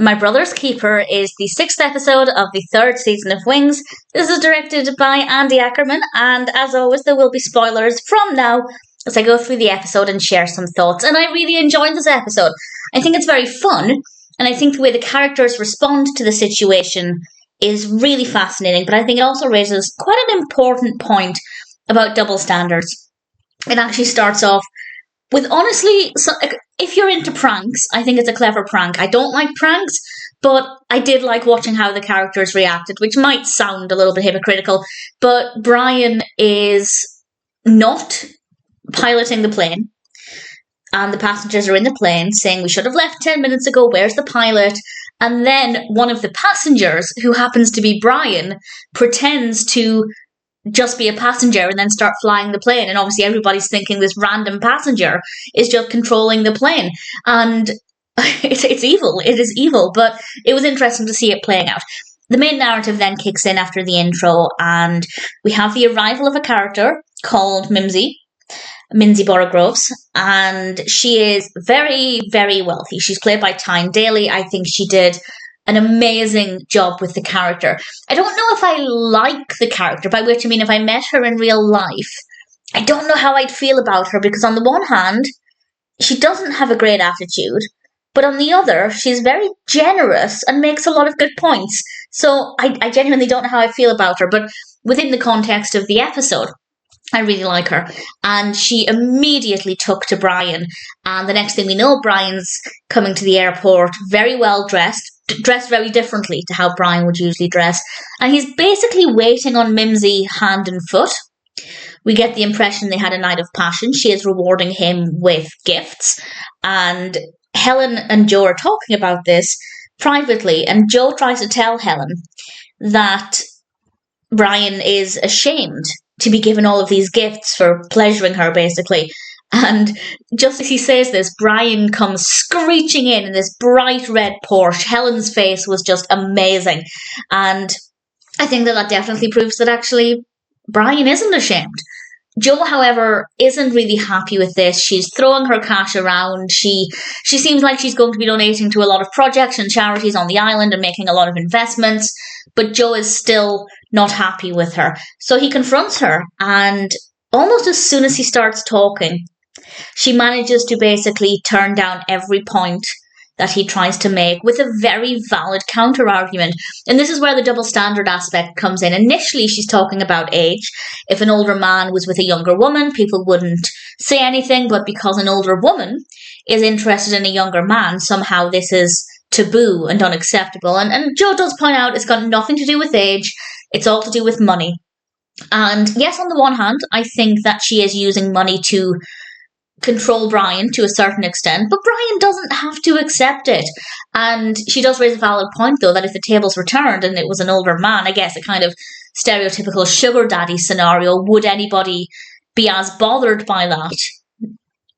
My Brother's Keeper is the 6th episode of the 3rd season of Wings. This is directed by Andy Ackerman, and as always, there will be spoilers from now as I go through the episode and share some thoughts. And I really enjoyed this episode. I think it's very fun, and I think the way the characters respond to the situation is really fascinating, but I think it also raises quite an important point about double standards. It actually starts off with, honestly, if you're into pranks, I think it's a clever prank. I don't like pranks, but I did like watching how the characters reacted, which might sound a little bit hypocritical, but Brian is not piloting the plane, and the passengers are in the plane saying, we should have left 10 minutes ago, where's the pilot? And then one of the passengers, who happens to be Brian, pretends to just be a passenger and then start flying the plane. And obviously everybody's thinking this random passenger is just controlling the plane. And it's evil. It is evil. But it was interesting to see it playing out. The main narrative then kicks in after the intro, and we have the arrival of a character called Mimsy Borogroves, and she is very, very wealthy. She's played by Tyne Daly. I think she did an amazing job with the character. I don't know if I like the character, by which I mean if I met her in real life, I don't know how I'd feel about her, because on the one hand, she doesn't have a great attitude, but on the other, she's very generous and makes a lot of good points. So I genuinely don't know how I feel about her, but within the context of the episode, I really like her. And she immediately took to Brian, and the next thing we know, Brian's coming to the airport very well dressed very differently to how Brian would usually dress, and he's basically waiting on Mimsy hand and foot. We get the impression they had a night of passion. She is rewarding him with gifts, and Helen and Joe are talking about this privately, and Joe tries to tell Helen that Brian is ashamed to be given all of these gifts for pleasuring her, basically. And just as he says this, Brian comes screeching in this bright red Porsche. Helen's face was just amazing. And I think that definitely proves that actually Brian isn't ashamed. Jo, however, isn't really happy with this. She's throwing her cash around. She seems like she's going to be donating to a lot of projects and charities on the island and making a lot of investments. But Jo is still not happy with her. So he confronts her, and almost as soon as he starts talking, she manages to basically turn down every point that he tries to make with a very valid counter-argument. And this is where the double standard aspect comes in. Initially, she's talking about age. If an older man was with a younger woman, people wouldn't say anything, but because an older woman is interested in a younger man, somehow this is taboo and unacceptable. And Jo does point out it's got nothing to do with age, it's all to do with money. And yes, on the one hand, I think that she is using money to control Brian to a certain extent, but Brian doesn't have to accept it. And she does raise a valid point, though, that if the tables were turned and it was an older man, I guess a kind of stereotypical sugar daddy scenario, would anybody be as bothered by that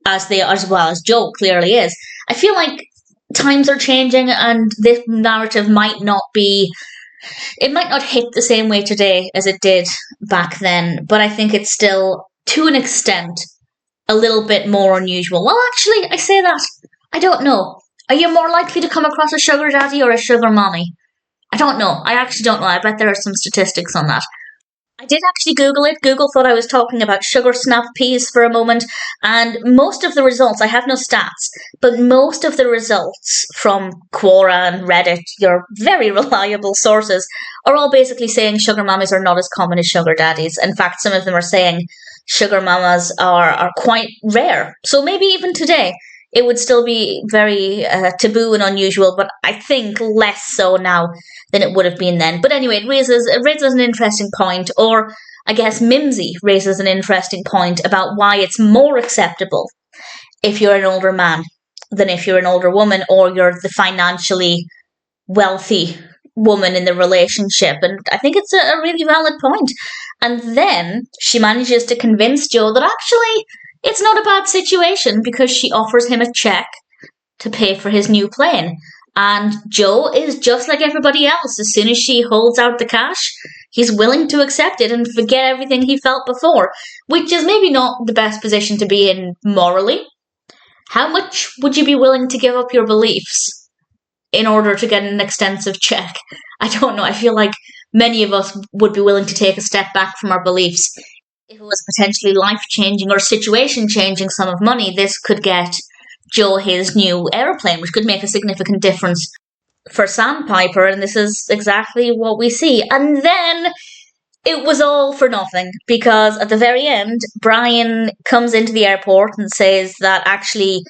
as well as Jo clearly is? I feel like times are changing, and this narrative might not hit the same way today as it did back then, but I think it's still, to an extent, a little bit more unusual. Well, actually, I say that. I don't know. Are you more likely to come across a sugar daddy or a sugar mommy? I don't know. I actually don't know. I bet there are some statistics on that. I did actually Google it. Google thought I was talking about sugar snap peas for a moment, and most of the results, I have no stats, but most of the results from Quora and Reddit, your very reliable sources, are all basically saying sugar mommies are not as common as sugar daddies. In fact, some of them are saying sugar mamas are quite rare. So maybe even today, it would still be very taboo and unusual, but I think less so now than it would have been then. But anyway, it raises an interesting point, or I guess Mimsy raises an interesting point about why it's more acceptable if you're an older man than if you're an older woman, or you're the financially wealthy woman in the relationship. And I think it's a really valid point. And then she manages to convince Jo that actually it's not a bad situation, because she offers him a check to pay for his new plane. And Jo is just like everybody else. As soon as she holds out the cash, he's willing to accept it and forget everything he felt before, which is maybe not the best position to be in morally. How much would you be willing to give up your beliefs in order to get an extensive check. I don't know. I feel like many of us would be willing to take a step back from our beliefs. If it was potentially life-changing or situation-changing sum of money, this could get Joe his new aeroplane, which could make a significant difference for Sandpiper, and this is exactly what we see. And then it was all for nothing, because at the very end, Brian comes into the airport and says that actually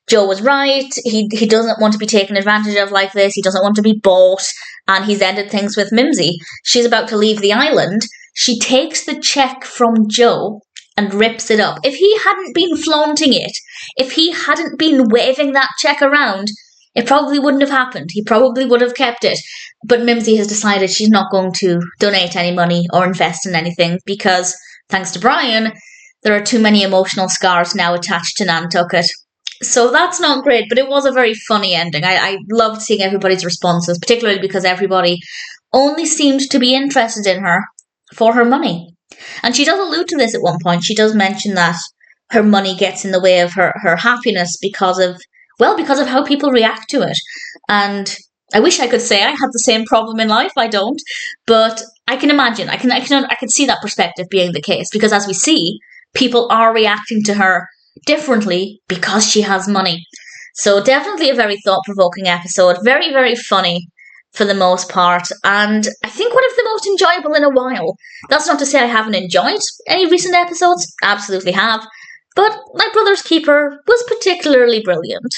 Joe was right. He doesn't want to be taken advantage of like this. He doesn't want to be bought, and he's ended things with Mimsy. She's about to leave the island. She takes the check from Joe and rips it up. If he hadn't been flaunting it, if he hadn't been waving that check around, it probably wouldn't have happened. He probably would have kept it. But Mimsy has decided she's not going to donate any money or invest in anything because, thanks to Brian, there are too many emotional scars now attached to Nantucket. So that's not great, but it was a very funny ending. I loved seeing everybody's responses, particularly because everybody only seemed to be interested in her for her money. And she does allude to this at one point. She does mention that her money gets in the way of her happiness because of how people react to it. And I wish I could say I had the same problem in life. I don't. But I can imagine. I can see that perspective being the case, because as we see, people are reacting to her differently because she has money. So definitely a very thought-provoking episode. Very, very funny for the most part, and I think one of the most enjoyable in a while. That's not to say I haven't enjoyed any recent episodes. Absolutely have. But My Brother's Keeper was particularly brilliant.